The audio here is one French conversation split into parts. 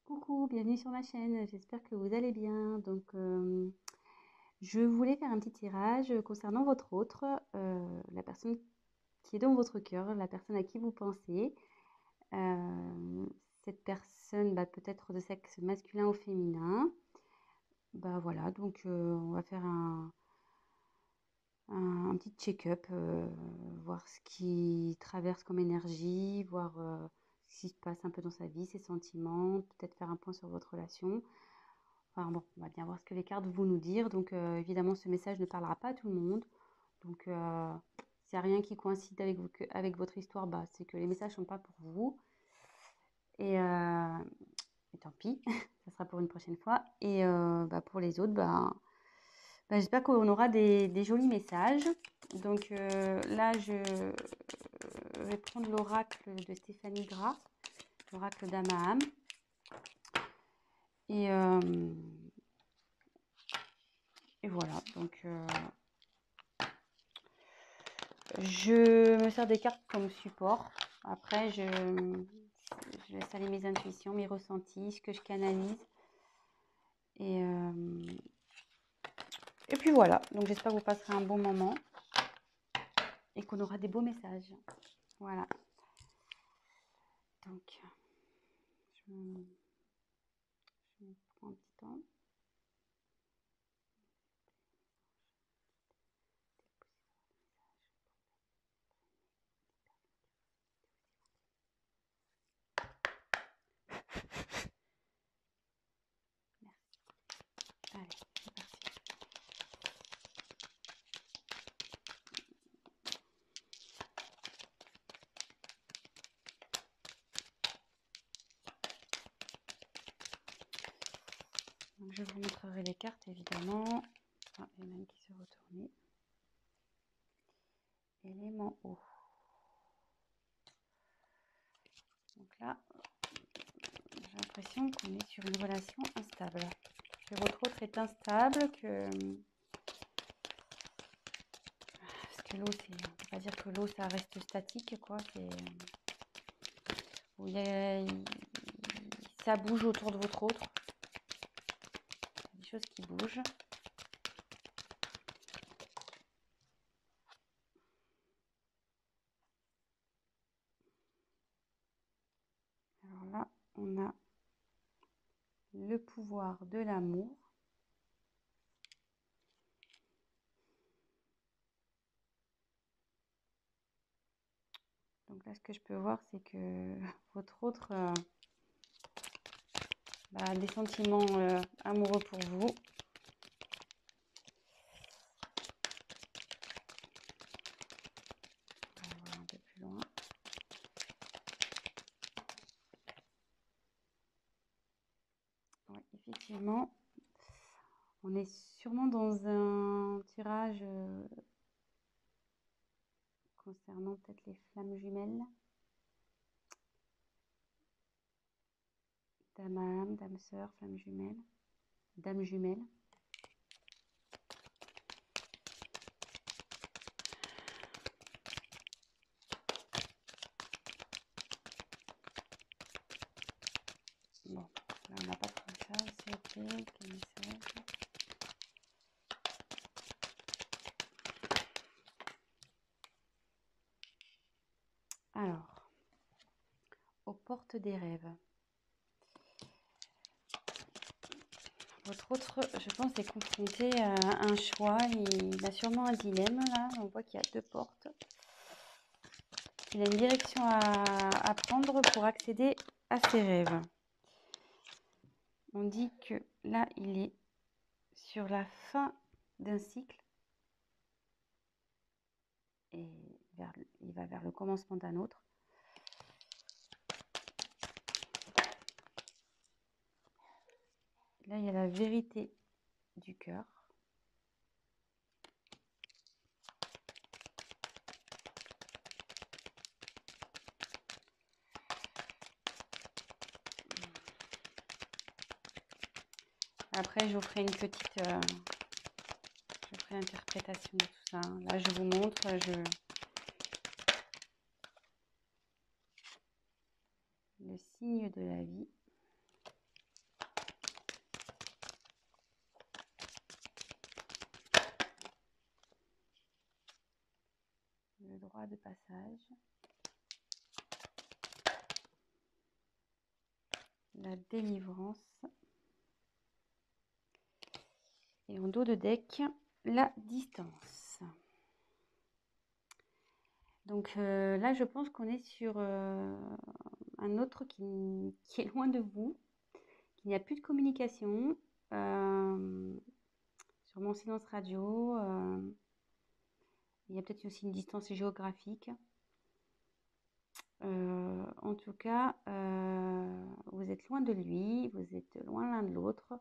Coucou, bienvenue sur ma chaîne, j'espère que vous allez bien. Je voulais faire un petit tirage concernant votre autre, la personne qui est dans votre cœur, la personne à qui vous pensez. Euh, Cette personne, peut être de sexe masculin ou féminin. Voilà, on va faire un petit check-up, voir ce qui traverse comme énergie, voir ce qui se passe un peu dans sa vie, ses sentiments, peut-être faire un point sur votre relation. Enfin bon, on va bien voir ce que les cartes vont nous dire. Évidemment, ce message ne parlera pas à tout le monde. Donc, s'il n'y a rien qui coïncide avec votre histoire, c'est que les messages ne sont pas pour vous. Et, euh, et tant pis, ça sera pour une prochaine fois. Pour les autres, j'espère qu'on aura des jolis messages. Là, je vais prendre l'oracle de Stéphanie Gras, l'oracle d'Amaham. Et, euh, et voilà, je me sers des cartes comme support. Après, je laisse aller mes intuitions, mes ressentis, ce que je canalise. Et, euh, et puis voilà. Donc j'espère que vous passerez un bon moment et qu'on aura des beaux messages. Voilà. Donc, je prends un petit temps. Merci. Allez, c'est parti. Donc, je vous montrerai les cartes évidemment. Ah, il y en a une qui s'est retournée. Élément eau. Donc là, j'ai l'impression qu'on est sur une relation instable. Que votre autre est instable, parce que l'eau, on peut pas dire que l'eau, ça reste statique, quoi. Où ça bouge autour de votre autre. Il y a des choses qui bougent. Alors là, on a le pouvoir de l'amour. Donc là, ce que je peux voir, c'est que votre autre a des sentiments amoureux pour vous. On va voir un peu plus loin. Oui, effectivement, on est sûrement dans un tirage concernant peut-être les flammes jumelles. Dame âme, dame sœur, flamme jumelle, dame jumelle. Bon, là on n'a pas trop ça, c'est ok, quel message. Alors, aux portes des rêves. Votre autre, je pense, est confronté à un choix. Il a sûrement un dilemme là. On voit qu'il y a deux portes. Il a une direction à prendre pour accéder à ses rêves. On dit que là, il est sur la fin d'un cycle et il va vers le commencement d'un autre. Là, il y a la vérité du cœur. Après, je vous ferai une petite interprétation de tout ça. Là, je vous montre, le signe de la vie. 3 de passage. La délivrance. Et en dos de deck, la distance. Donc là, je pense qu'on est sur un autre qui est loin de vous, qu'il n'y a plus de communication. Sur mon silence radio, il y a peut-être aussi une distance géographique. En tout cas, vous êtes loin de lui, vous êtes loin l'un de l'autre.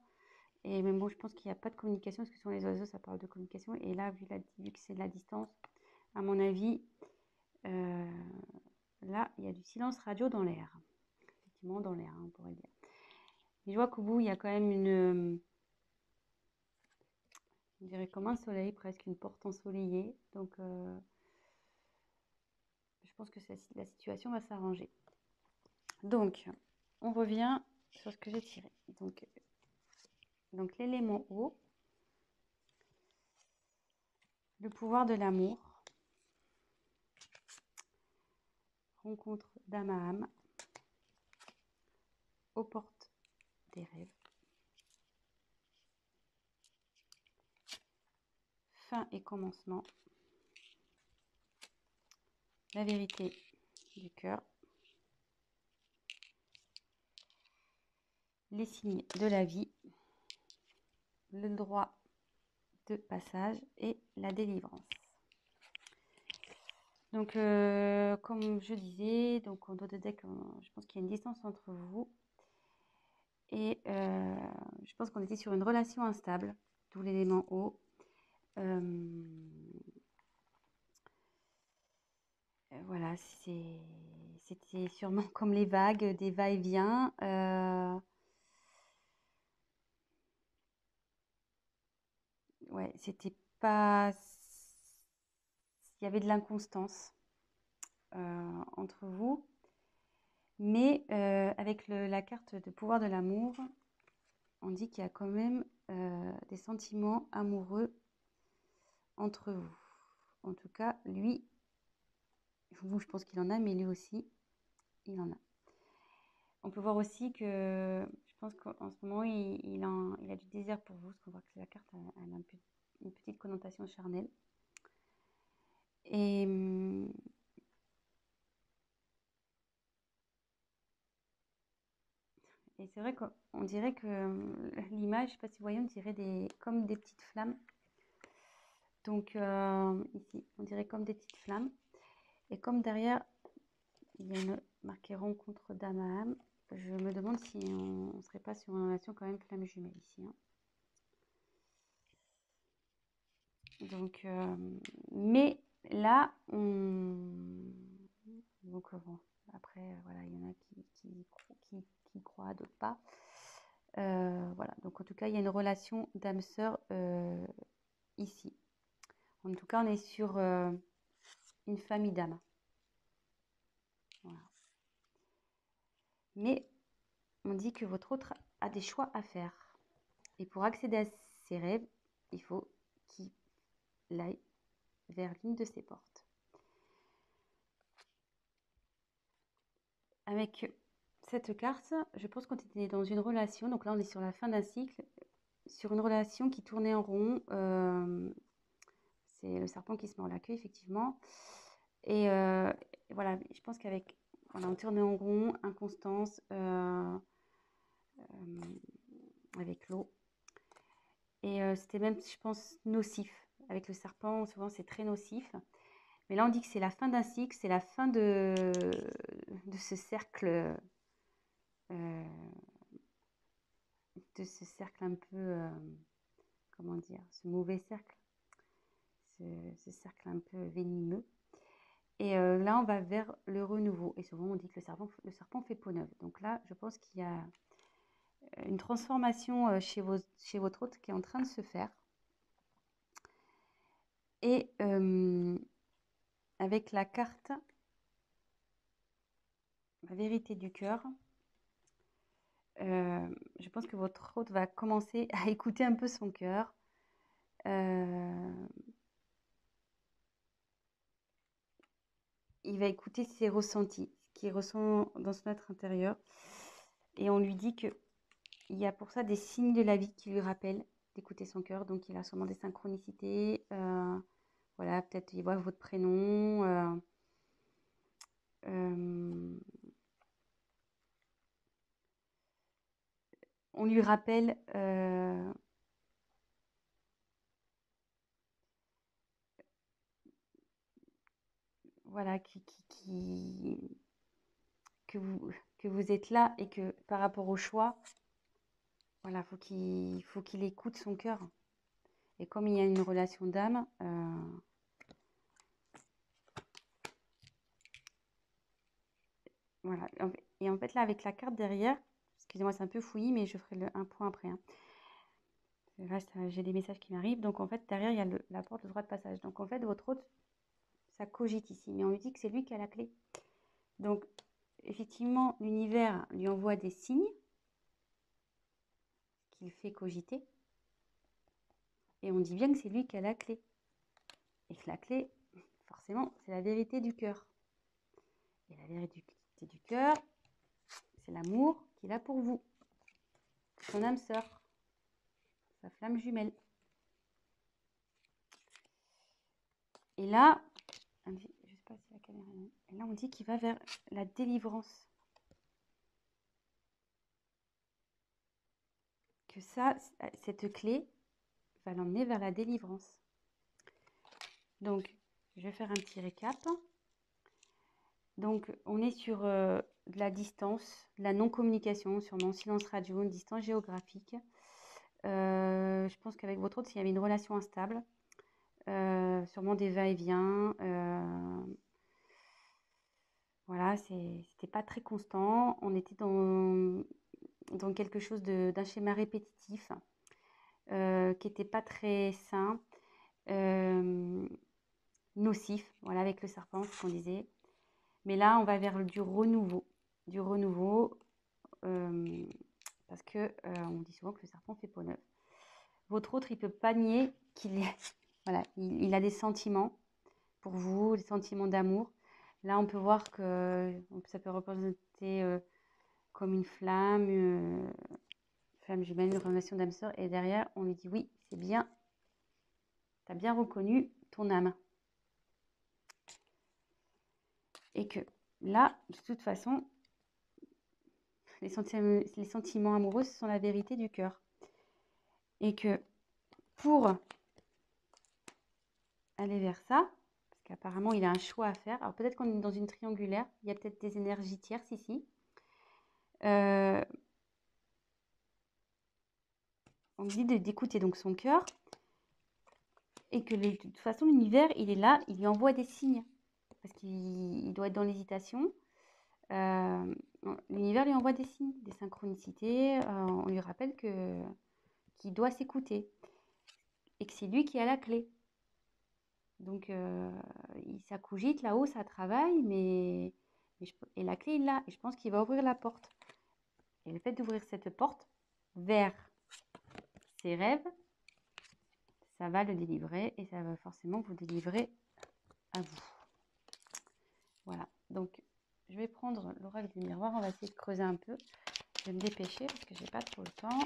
Et même bon, je pense qu'il n'y a pas de communication, parce que sur les oiseaux, ça parle de communication. Et là, vu que c'est de la distance, à mon avis, là, il y a du silence radio dans l'air. Effectivement, dans l'air, on pourrait dire. Mais je vois qu'au bout, il y a quand même on dirait comme un soleil, presque une porte ensoleillée. Donc, je pense que la situation va s'arranger. Donc, on revient sur ce que j'ai tiré. Donc l'élément eau, le pouvoir de l'amour, rencontre d'âme à âme, aux portes des rêves, fin et commencement, la vérité du cœur, les signes de la vie, le droit de passage et la délivrance. Donc, comme je disais, donc en dos de deck, je pense qu'il y a une distance entre vous. Et je pense qu'on était sur une relation instable, d'où l'élément eau. Voilà, c'était sûrement comme les vagues, des va-et-vient. Ouais, c'était pas. Il y avait de l'inconstance entre vous. Mais avec la carte de pouvoir de l'amour, on dit qu'il y a quand même des sentiments amoureux entre vous. En tout cas, lui, vous, je pense qu'il en a, mais lui aussi, il en a. On peut voir aussi que je pense qu'en ce moment, il a du désir pour vous, parce qu'on voit que la carte elle a une petite connotation charnelle. Et c'est vrai qu'on dirait que l'image, je ne sais pas si vous voyez, on dirait comme des petites flammes. Donc ici, on dirait comme des petites flammes. Et comme derrière, il y a marqué rencontre d'âme à âme, je me demande si on ne serait pas sur une relation quand même flamme jumelle ici. Hein. Donc, mais là, donc bon, après, voilà, il y en a qui croient, d'autres pas. Voilà, donc en tout cas, il y a une relation d'âme-sœur ici. En tout cas, on est sur une famille d'âmes. Voilà. Mais on dit que votre autre a des choix à faire. Et pour accéder à ses rêves, il faut qu'il aille vers l'une de ses portes. Avec cette carte, je pense qu'on était dans une relation, donc là on est sur la fin d'un cycle, sur une relation qui tournait en rond. C'est le serpent qui se mord la queue, effectivement. Et voilà, je pense qu'avec, voilà, on tournait en rond, inconstance, avec l'eau. Et c'était même, je pense, nocif. Avec le serpent, souvent c'est très nocif. Mais là, on dit que c'est la fin d'un cycle, c'est la fin de ce cercle, un peu, comment dire, ce mauvais cercle, ce cercle un peu venimeux. Et là, on va vers le renouveau. Et souvent, on dit que le serpent fait peau neuve. Donc là, je pense qu'il y a une transformation chez votre hôte qui est en train de se faire. Et avec la carte, la vérité du cœur, je pense que votre hôte va commencer à écouter un peu son cœur. il va écouter ses ressentis, ce qu'il ressent dans son être intérieur. Et on lui dit qu'il y a pour ça des signes de la vie qui lui rappellent d'écouter son cœur. Donc il a sûrement des synchronicités. Voilà, peut-être il voit votre prénom. On lui rappelle voilà, que vous êtes là et que par rapport au choix, voilà, faut qu'il écoute son cœur. Et comme il y a une relation d'âme, voilà. Et en fait, là, avec la carte derrière, excusez-moi, c'est un peu fouillis, mais je ferai un point après. Hein. Là, j'ai des messages qui m'arrivent. Donc, en fait, derrière, il y a la porte, le droit de passage. Donc, en fait, votre hôte, ça cogite ici. Mais on lui dit que c'est lui qui a la clé. Donc, effectivement, l'univers lui envoie des signes qu'il fait cogiter. Et on dit bien que c'est lui qui a la clé. Et que la clé, forcément, c'est la vérité du cœur. Et la vérité du cœur, c'est l'amour qu'il a pour vous. Son âme sœur. Sa flamme jumelle. Et là, je ne sais pas si la caméra est là. Et là, on dit qu'il va vers la délivrance. Que ça, cette clé va l'emmener vers la délivrance. Donc, je vais faire un petit récap. Donc, on est sur de la distance, de la non-communication, sûrement silence radio, une distance géographique. Je pense qu'avec votre autre, s'il y avait une relation instable, sûrement des va-et-vient. Voilà, c'était pas très constant. On était dans quelque chose d'un schéma répétitif qui n'était pas très sain, nocif, voilà, avec le serpent, ce qu'on disait. Mais là, on va vers du renouveau. Du renouveau, parce que on dit souvent que le serpent fait peau neuve. Votre autre, il ne peut pas nier qu'il voilà, il a des sentiments pour vous, des sentiments d'amour. Là, on peut voir que ça peut représenter comme une flamme jumelle, une relation d'âme sœur. Et derrière, on lui dit oui, c'est bien, tu as bien reconnu ton âme. Et que là, de toute façon, les sentiments amoureux, ce sont la vérité du cœur. Et que pour aller vers ça, parce qu'apparemment, il a un choix à faire. Alors peut-être qu'on est dans une triangulaire, il y a peut-être des énergies tierces ici. On dit d'écouter donc son cœur et que de toute façon, l'univers, il est là, il lui envoie des signes. Parce qu'il doit être dans l'hésitation. L'univers lui envoie des signes, des synchronicités. On lui rappelle qu'il doit s'écouter et que c'est lui qui a la clé. Donc, ça cogite là-haut, ça travaille, et la clé, il l'a. Et je pense qu'il va ouvrir la porte. Et le fait d'ouvrir cette porte vers ses rêves, ça va le délivrer et ça va forcément vous délivrer à vous. Voilà. Donc, je vais prendre l'oracle du miroir. On va essayer de creuser un peu. Je vais me dépêcher parce que j'ai pas trop le temps.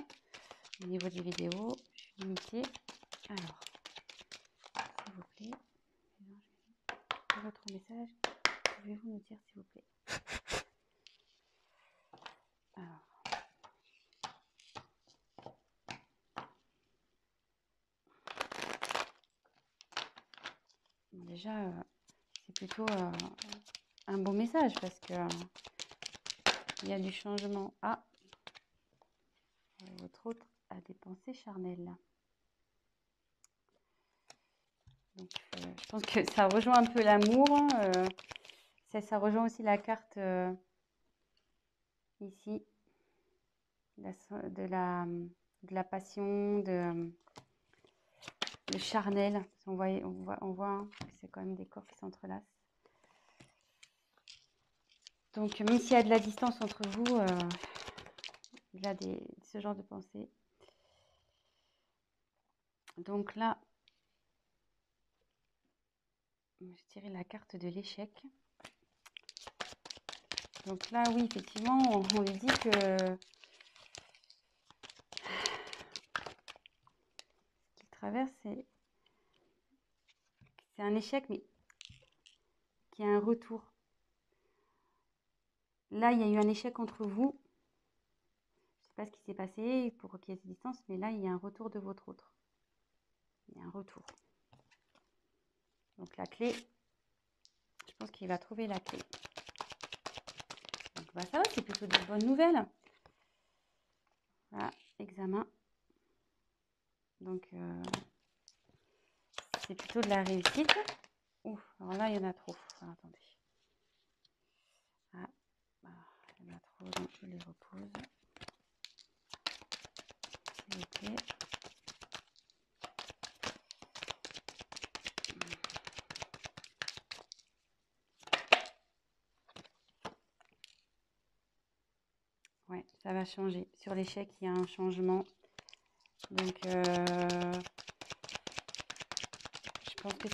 Au niveau des vidéos, je suis limitée. Alors, s'il vous plaît, votre message, pouvez-vous nous dire s'il vous plaît? Alors, déjà, c'est plutôt un bon message parce que il y a du changement. Ah, votre autre a des pensées charnelles. Donc, je pense que ça rejoint un peu l'amour. Ça rejoint aussi la carte ici de la passion, le charnel. On voit que c'est quand même des corps qui s'entrelacent. Donc, même s'il y a de la distance entre vous, il y a ce genre de pensée. Donc là, je dirais la carte de l'échec. Donc là, oui, effectivement, on lui dit que ce qu'il traverse, c'est un échec, mais qu'il y a un retour. Là, il y a eu un échec entre vous. Je ne sais pas ce qui s'est passé pour qu'il y ait cette distance, mais là, il y a un retour de votre autre. Il y a un retour. Donc la clé, je pense qu'il va trouver la clé. Donc bah, ça va, c'est plutôt de bonnes nouvelles. Voilà, examen. Donc c'est plutôt de la réussite. Ouf, alors là, il y en a trop. Alors, attendez. Ah, il y en a trop, donc je les repose. S'il vous plaît. Ouais, ça va changer. Sur l'échec, il y a un changement. Donc, je pense que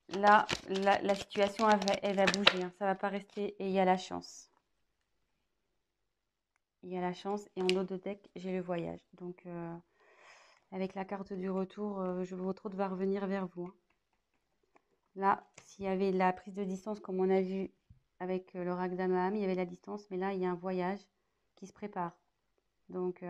là, la situation, elle va bouger. Hein. Ça ne va pas rester. Et il y a la chance. Il y a la chance. Et en haut de deck, j'ai le voyage. Donc, avec la carte du retour, votre autre va revenir vers vous. Hein. Là, s'il y avait la prise de distance, comme on a vu avec l'oracle d'Amaham, il y avait la distance. Mais là, il y a un voyage qui se prépare. Donc,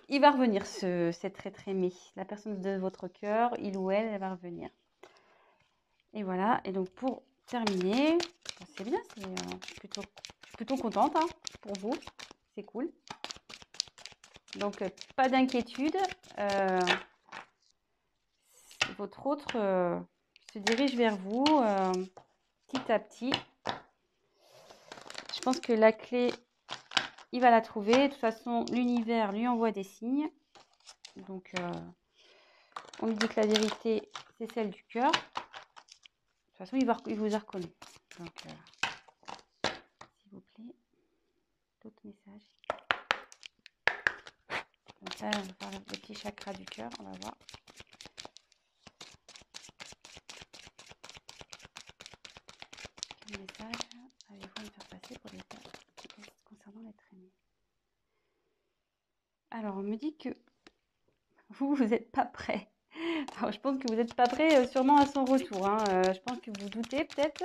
il va revenir, cet être aimé. La personne de votre cœur, il ou elle va revenir. Et voilà. Et donc, pour terminer, c'est bien. Je suis plutôt contente hein, pour vous. C'est cool. Donc, pas d'inquiétude. Votre autre se dirige vers vous petit à petit. Je pense que la clé, il va la trouver. De toute façon, l'univers lui envoie des signes. Donc, on lui dit que la vérité, c'est celle du cœur. De toute façon, il vous a reconnu. Donc, s'il vous plaît, d'autres messages. Donc là, on va faire le petit chakra du cœur. On va voir. Quel message allez-vous me faire passer pour les tests concernant l'être aimé? Alors, on me dit que vous n'êtes pas prêt. Alors, je pense que vous n'êtes pas prêt sûrement à son retour. Hein. Je pense que vous doutez peut-être.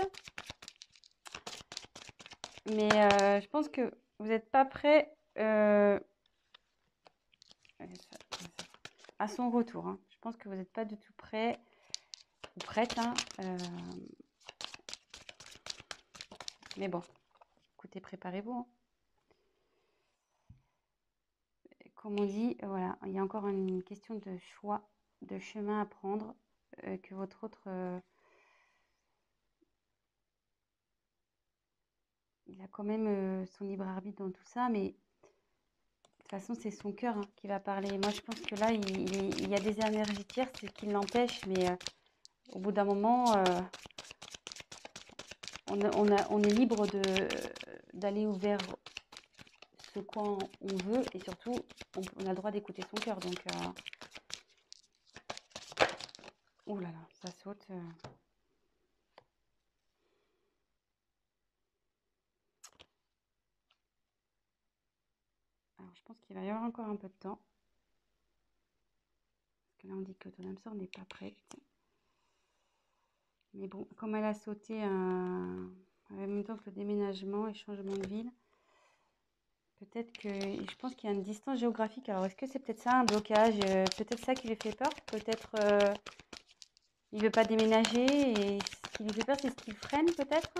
Mais je pense que vous n'êtes pas prêt à son retour. Hein. Je pense que vous n'êtes pas du tout prêt ou prête. Hein. Mais bon, écoutez, préparez-vous. Hein. Comme on dit, voilà, il y a encore une question de choix, de chemin à prendre, que votre autre... il a quand même son libre arbitre dans tout ça, mais de toute façon, c'est son cœur hein, qui va parler. Moi, je pense que là, il y a des énergies tierces qui l'empêchent, mais au bout d'un moment, on est libre d'aller vers ce quoi on veut, et surtout, on a le droit d'écouter son cœur. Donc, oh là là, ça saute. Alors, je pense qu'il va y avoir encore un peu de temps. Parce que là, on dit que ton âme sœur n'est pas prête. Mais bon, comme elle a sauté en même temps que le déménagement et changement de ville, peut-être que... Je pense qu'il y a une distance géographique. Alors, est-ce que c'est peut-être ça, un blocage? Peut-être ça qui lui fait peur. Peut-être il ne veut pas déménager et ce qui lui fait peur, c'est ce qui le freine, peut-être.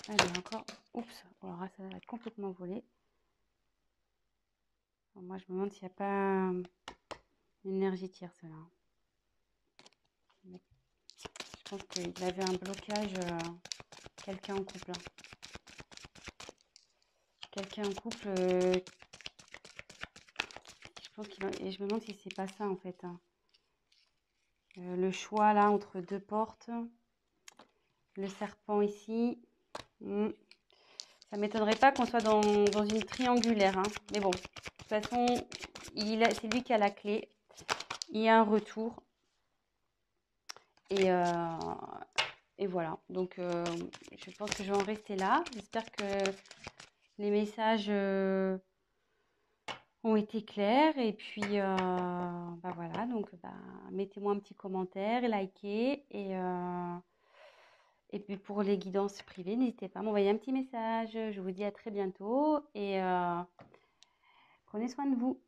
Allez, encore... Oups, alors là, ça va être complètement volé. Alors, moi, je me demande s'il n'y a pas une énergie tierce, là. Je pense qu'il avait un blocage, quelqu'un en couple. Hein. Quelqu'un en couple, je pense et je me demande si c'est pas ça en fait. Hein. Le choix là entre deux portes, le serpent ici. Ça m'étonnerait pas qu'on soit dans une triangulaire. Hein. Mais bon, de toute façon, c'est lui qui a la clé. il y a un retour. Et, et voilà. Donc, je pense que je vais en rester là. J'espère que les messages ont été clairs. Et puis, bah voilà. Donc, bah, mettez-moi un petit commentaire, likez. Et puis, pour les guidances privées, n'hésitez pas à m'envoyer un petit message. Je vous dis à très bientôt. Et prenez soin de vous.